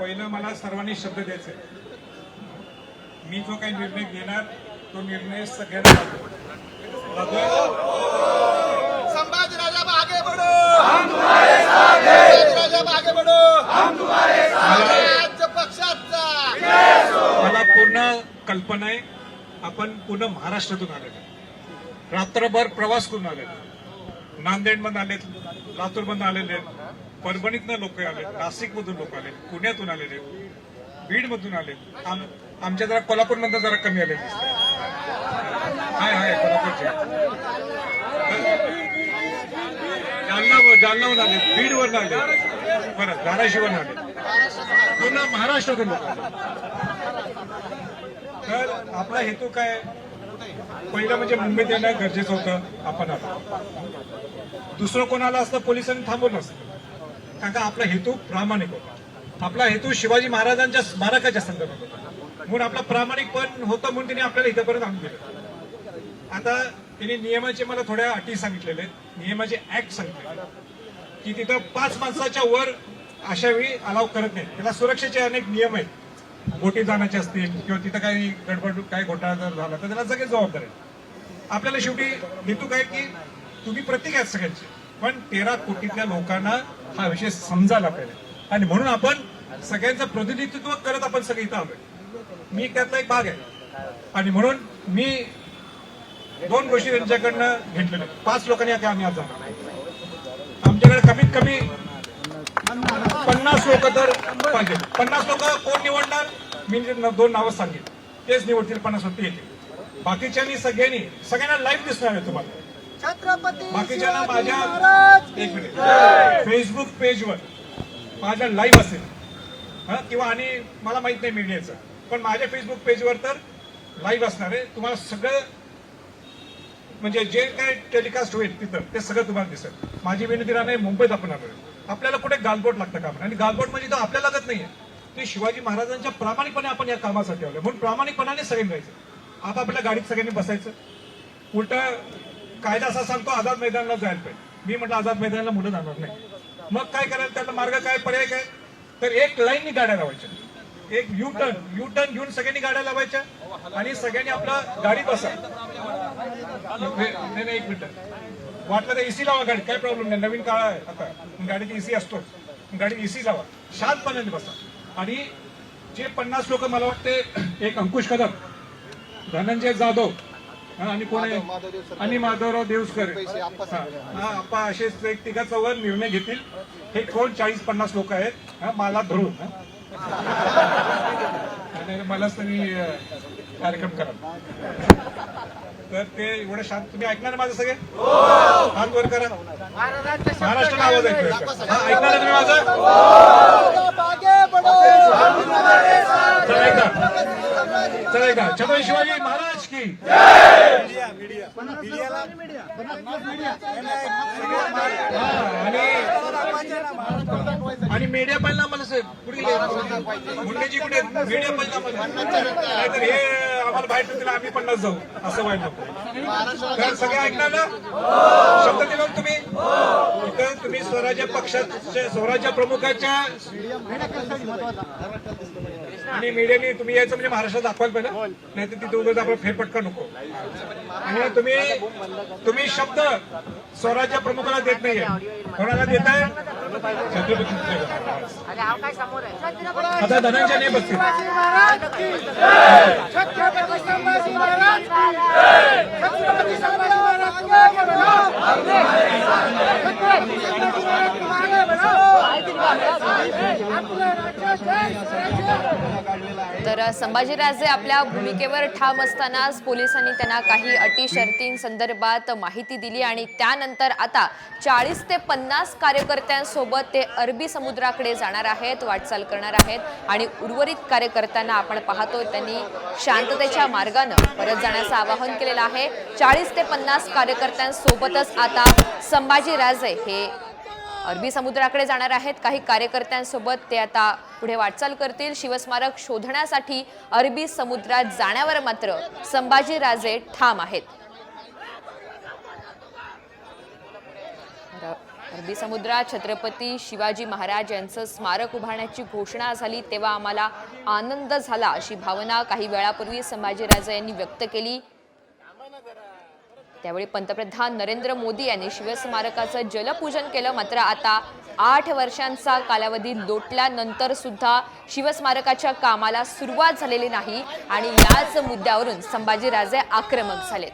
पहिलं मला सर्वांनी शब्द द्यायचे, मी जो काही निर्णय घेणार तो निर्णय सगळ्यांना संभाजीराजा आगे बढ़ो, हम तुम्हारे साथ हैं। संभाजीराजा आगे बढ़ो, हम तुम्हारे साथ हैं। राज्य पक्षाचा मला पूर्ण कल्पना आहे, आपण पूर्ण महाराष्ट्रातून आलेलो, रात्रभर प्रवास करून आलेलो, नांदेडमधून आलेत, लातूरमधून आलेले, परभणीतनं लोक आले, नाशिकमधून लोक आले, पुण्यातून आलेले, बीडमधून आले, आमच्या जरा कोल्हापूरमधून जरा कमी आले आहे कोल्हापूरचे, जालनावरून आले, बीडवरून आले, बरं धाराशिवरून आले, पूर्ण महाराष्ट्रातून लोक आले. तर आपला हेतू काय, पहिलं म्हणजे मुंबईत येणं गरजेचं होतं, आपण आलो. दुसरं कोणाला असतं पोलिसांनी थांबवलं नसतं, कारण का आपला हेतू प्रामाणिक होता. आपला हेतू शिवाजी महाराजांच्या स्मारकाच्या संदर्भात होता, म्हणून आपला प्रामाणिकपण होतं, म्हणून त्यांनी आपल्याला इथंपर्यंत आणून दिलं. आता त्यांनी नियमाचे मला थोड्या अटी सांगितलेले, नियमाचे ऍक्ट सांगितले की तिथं 5 माणसाच्या वर अशा वेळी अलाव करत नाही. त्याला सुरक्षेचे अनेक नियम आहेत, बोटी जाण्याचे असतील किंवा तिथं काही गडबड काही घोटाळा जर झाला तर त्याला सगळे जबाबदार आहेत. आपल्याला शेवटी हेतू काय की तुम्ही प्रतीक आहेत सगळ्यांचे, पण 13 कोटीतल्या लोकांना हा विषय समजायला पाहिजे, आणि म्हणून आपण सगळ्यांचं प्रतिनिधित्व करत आपण सगळे इथं आलोय. मी त्यातला एक भाग आहे, आणि म्हणून मी 2 गोष्टी त्यांच्याकडनं घेतलेल्या. 5 लोकांनी आता आम्ही आज जाणार, आमच्याकडे कमीत कमी 50 लोक तर पाहिजे. 50 लोक कोण निवडणार, मी 2 नावं सांगेन, तेच निवडतील, 50 लोक येतील. बाकीच्यांनी सगळ्यांना लाईव्ह दिसणार आहे तुम्हाला. बाकीच्यांना माझ्या 1 मिनिट फेसबुक पेजवर माझ्या लाईव्ह असेल, किंवा आणि मला माहित नाही मीडियाचं, पण माझ्या फेसबुक पेजवर तर लाईव्ह असणार आहे. तुम्हाला सगळं म्हणजे जे काय टेलिकास्ट होईल तिथं ते सगळं तुम्हाला दिसेल. माझी विनंती राहणार, मुंबईत आपण आलोय, आपल्याला कुठे गालबोट लागतं का, आणि गालबोट म्हणजे तो आपल्याला लागत नाहीये, ते शिवाजी महाराजांच्या प्रामाणिकपणे आपण या कामासाठी आलोय, म्हणून प्रामाणिकपणाने सगळ्यांनी राहायचं. आपापल्या गाडीत सगळ्यांनी बसायचं. उलट कायदा असा सांगतो आझाद मैदानाला जायला पाहिजे, मी म्हटलं आझाद मैदानाला मुलं जाणार नाही. मग काय करायला, त्याचा मार्ग काय, पर्याय काय, तर एक लाईननी गाड्या लावायच्या, एक यू टर्न घेऊन सगळ्यांनी गाड्या लावायच्या, आणि सगळ्यांनी आपलं गाडीत बसा. नाही 1 मिनिट, वाटलं तर एसी लावा गाडी, काय प्रॉब्लेम नाही, नवीन काळ आहे आता, गाडीत एसी असतोच, गाडीत एसी लावा, शांतपणाने बसा. आणि जे 50 लोक, मला वाटते एक अंकुश कदम, धनंजय जाधव, आणि कोण आहे, आणि माधवराव देवसकर, आप्पा, असेच एक 3-4 निर्णय घेतील. हे कोण 40-50 लोक आहेत, मला धरून मलाच तरी कार्यक्रम करा. तर ते एवढं शांत, तुम्ही ऐकणार माझं सगळे, हात वर करा, महाराष्ट्राला आवाज ऐकणार, ऐकणार तुम्ही माझं, चला एकदा छत्रपती शिवाजी महाराज की. आणि मीडिया पाहिला मला पुढे मुंडेजी कुठे, मीडिया पाहिला नाहीतर हे आम्हाला बाहेर दिला, आम्ही 50 जाऊ, असं व्हायला नको. तर सगळे ऐकणार ना, शब्द दिला तुम्ही इथं, तुम्ही स्वराज्य पक्षाच्या, स्वराज्य प्रमुखाच्या आणि मीडियाने तुम्ही यायचं म्हणजे महाराष्ट्रात दाखवायला पाहिजे, नाही तर तिथे उगाच आपला फेरफटका नको. आणि तुम्ही शब्द स्वराज्य प्रमुखाला देत नाहीये, कोणाला देताय, छत्रपती. आता धनंजय नाही बसतील, तर संभाजीराजे आपल्या भूमिकेवर ठाम असतानाच पोलिसांनी त्यांना काही अटी शर्तींसंदर्भात माहिती दिली, आणि त्यानंतर आता 40 ते 50 कार्यकर्त्यांसोबत ते अरबी समुद्राकडे जाणार आहेत, वाटचाल करणार आहेत. आणि उर्वरित कार्यकर्त्यांना आपण पाहतोय त्यांनी शांततेच्या मार्गाने परत जाण्याचं आवाहन केलेलं आहे. 40 ते 50 कार्यकर्त्यांसोबतच आता संभाजीराजे हे अरबी समुद्राकडे जाणार आहेत. काही कार्यकर्त्यांसोबत ते आता पुढे वाटचाल करतील. शिवस्मारक शोधण्यासाठी अरबी समुद्रात जाण्यावर मात्र संभाजीराजे ठाम आहेत. अरबी समुद्रात छत्रपती शिवाजी महाराज यांचं स्मारक उभारण्याची घोषणा झाली तेव्हा आम्हाला आनंद झाला, अशी भावना काही वेळापूर्वी संभाजीराजे यांनी व्यक्त केली. त्यावेळी पंतप्रधान नरेंद्र मोदी यांनी शिवस्मारकाचं जलपूजन केलं. मात्र आता 8 वर्षांचा कालावधी लोटल्यानंतर सुद्धा शिवस्मारकाच्या कामाला सुरुवात झालेली नाही आणि याच मुद्द्यावरून संभाजीराजे आक्रमक झालेत.